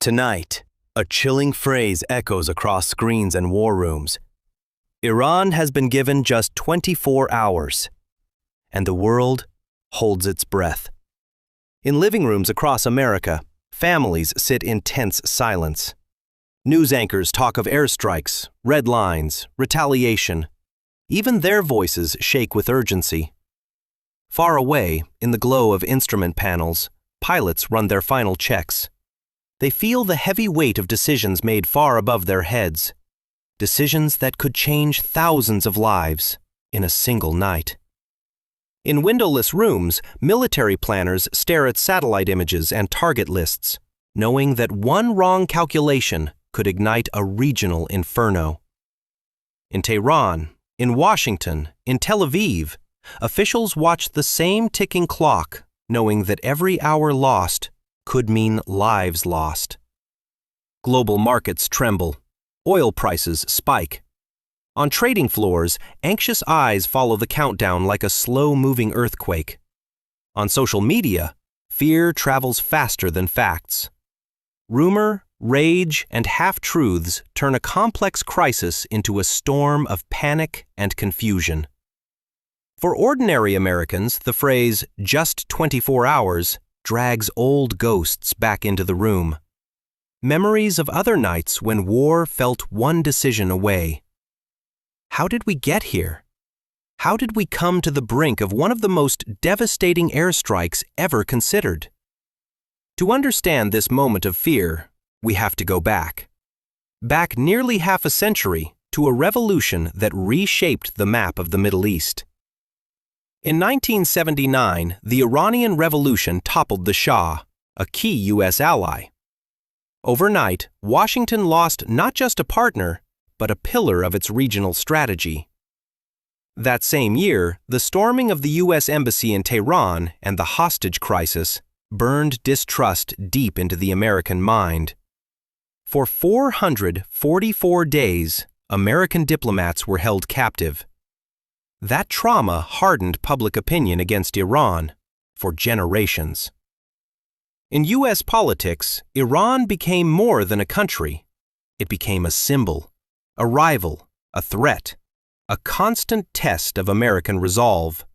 Tonight, a chilling phrase echoes across screens and war rooms. Iran has been given just 24 hours, and the world holds its breath. In living rooms across America, families sit in tense silence. News anchors talk of airstrikes, red lines, retaliation. Even their voices shake with urgency. Far away, in the glow of instrument panels, pilots run their final checks. They feel the heavy weight of decisions made far above their heads. Decisions that could change thousands of lives in a single night. In windowless rooms, military planners stare at satellite images and target lists, knowing that one wrong calculation could ignite a regional inferno. In Tehran, in Washington, in Tel Aviv, officials watch the same ticking clock, knowing that every hour lost could mean lives lost. Global markets tremble. Oil prices spike. On trading floors, anxious eyes follow the countdown like a slow-moving earthquake. On social media, fear travels faster than facts. Rumor, rage, and half-truths turn a complex crisis into a storm of panic and confusion. For ordinary Americans, the phrase, "just 24 hours," drags old ghosts back into the room. Memories of other nights when war felt one decision away. How did we get here? How did we come to the brink of one of the most devastating airstrikes ever considered? To understand this moment of fear, we have to go back. Back nearly half a century to a revolution that reshaped the map of the Middle East. In 1979, the Iranian Revolution toppled the Shah, a key U.S. ally. Overnight, Washington lost not just a partner, but a pillar of its regional strategy. That same year, the storming of the U.S. Embassy in Tehran and the hostage crisis burned distrust deep into the American mind. For 444 days, American diplomats were held captive. That trauma hardened public opinion against Iran for generations. In U.S. politics, Iran became more than a country. It became a symbol, a rival, a threat, a constant test of American resolve.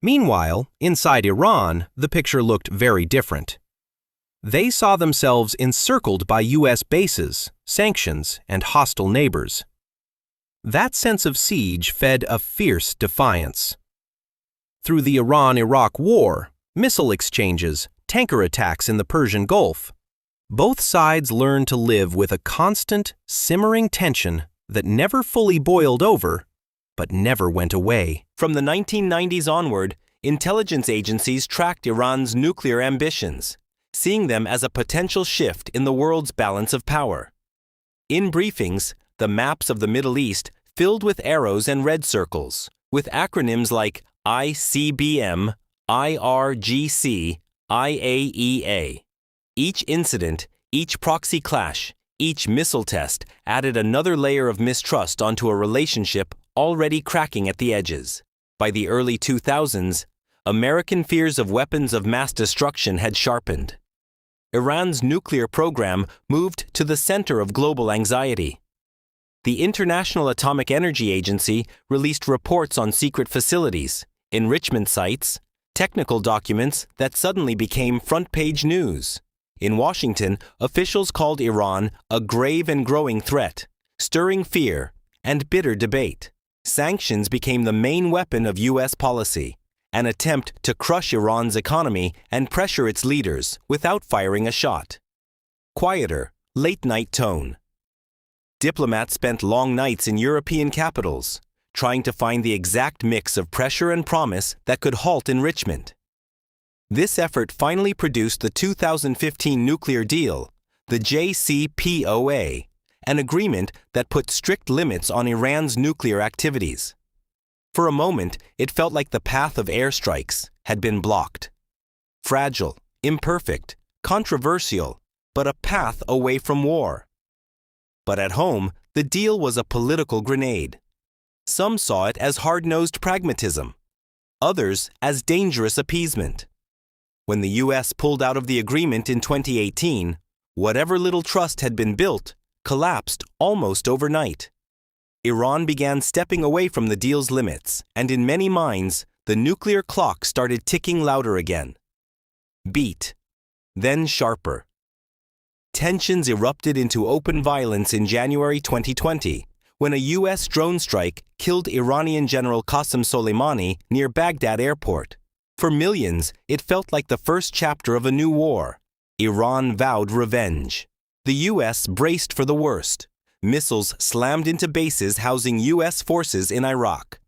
Meanwhile, inside Iran, the picture looked very different. They saw themselves encircled by U.S. bases, sanctions, and hostile neighbors. That sense of siege fed a fierce defiance. Through the Iran-Iraq War, missile exchanges, tanker attacks in the Persian Gulf, both sides learned to live with a constant, simmering tension that never fully boiled over, but never went away. From the 1990s onward, intelligence agencies tracked Iran's nuclear ambitions, seeing them as a potential shift in the world's balance of power. In briefings, the maps of the Middle East filled with arrows and red circles, with acronyms like ICBM, IRGC, IAEA. Each incident, each proxy clash, each missile test added another layer of mistrust onto a relationship already cracking at the edges. By the early 2000s, American fears of weapons of mass destruction had sharpened. Iran's nuclear program moved to the center of global anxiety. The International Atomic Energy Agency released reports on secret facilities, enrichment sites, technical documents that suddenly became front-page news. In Washington, officials called Iran a grave and growing threat, stirring fear and bitter debate. Sanctions became the main weapon of U.S. policy, an attempt to crush Iran's economy and pressure its leaders without firing a shot. Quieter, late-night tone. Diplomats spent long nights in European capitals, trying to find the exact mix of pressure and promise that could halt enrichment. This effort finally produced the 2015 nuclear deal, the JCPOA, an agreement that put strict limits on Iran's nuclear activities. For a moment, it felt like the path of airstrikes had been blocked. Fragile, imperfect, controversial, but a path away from war. But at home, the deal was a political grenade. Some saw it as hard-nosed pragmatism, others as dangerous appeasement. When the U.S. pulled out of the agreement in 2018, Whatever little trust had been built collapsed almost overnight. Iran began stepping away from the deal's limits, and in many minds, the nuclear clock started ticking louder again. Beat, then sharper. Tensions erupted into open violence in January 2020, when a U.S. drone strike killed Iranian General Qasem Soleimani near Baghdad airport. For millions, it felt like the first chapter of a new war. Iran vowed revenge. The U.S. braced for the worst. Missiles slammed into bases housing U.S. forces in Iraq.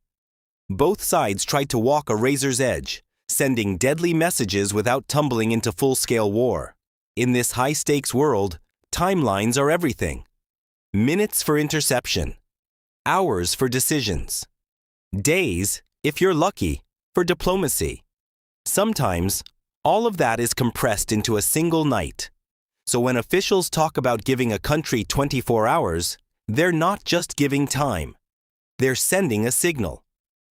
Both sides tried to walk a razor's edge, sending deadly messages without tumbling into full-scale war. In this high-stakes world, timelines are everything. Minutes for interception. Hours for decisions. Days, if you're lucky, for diplomacy. Sometimes, all of that is compressed into a single night. So when officials talk about giving a country 24 hours, they're not just giving time. They're sending a signal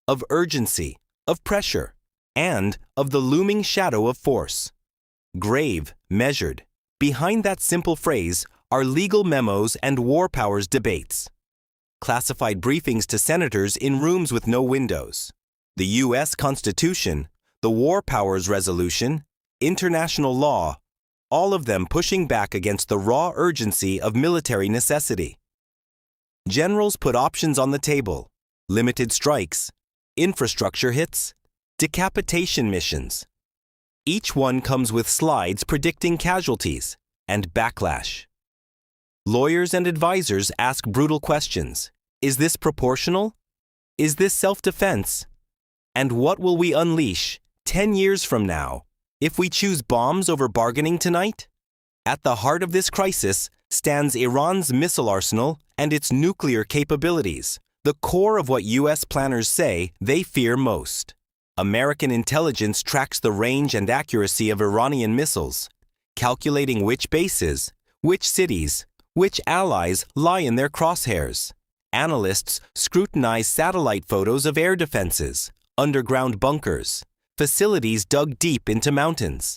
of urgency, of pressure, and of the looming shadow of force. Grave, measured. Behind that simple phrase are legal memos and war powers debates. Classified briefings to senators in rooms with no windows. The U.S. Constitution, the War Powers Resolution, international law, all of them pushing back against the raw urgency of military necessity. Generals put options on the table: limited strikes, infrastructure hits, decapitation missions. Each one comes with slides predicting casualties and backlash. Lawyers and advisors ask brutal questions. Is this proportional? Is this self-defense? And what will we unleash 10 years from now if we choose bombs over bargaining tonight? At the heart of this crisis stands Iran's missile arsenal and its nuclear capabilities, the core of what U.S. planners say they fear most. American intelligence tracks the range and accuracy of Iranian missiles, calculating which bases, which cities, which allies lie in their crosshairs. Analysts scrutinize satellite photos of air defenses, underground bunkers, facilities dug deep into mountains.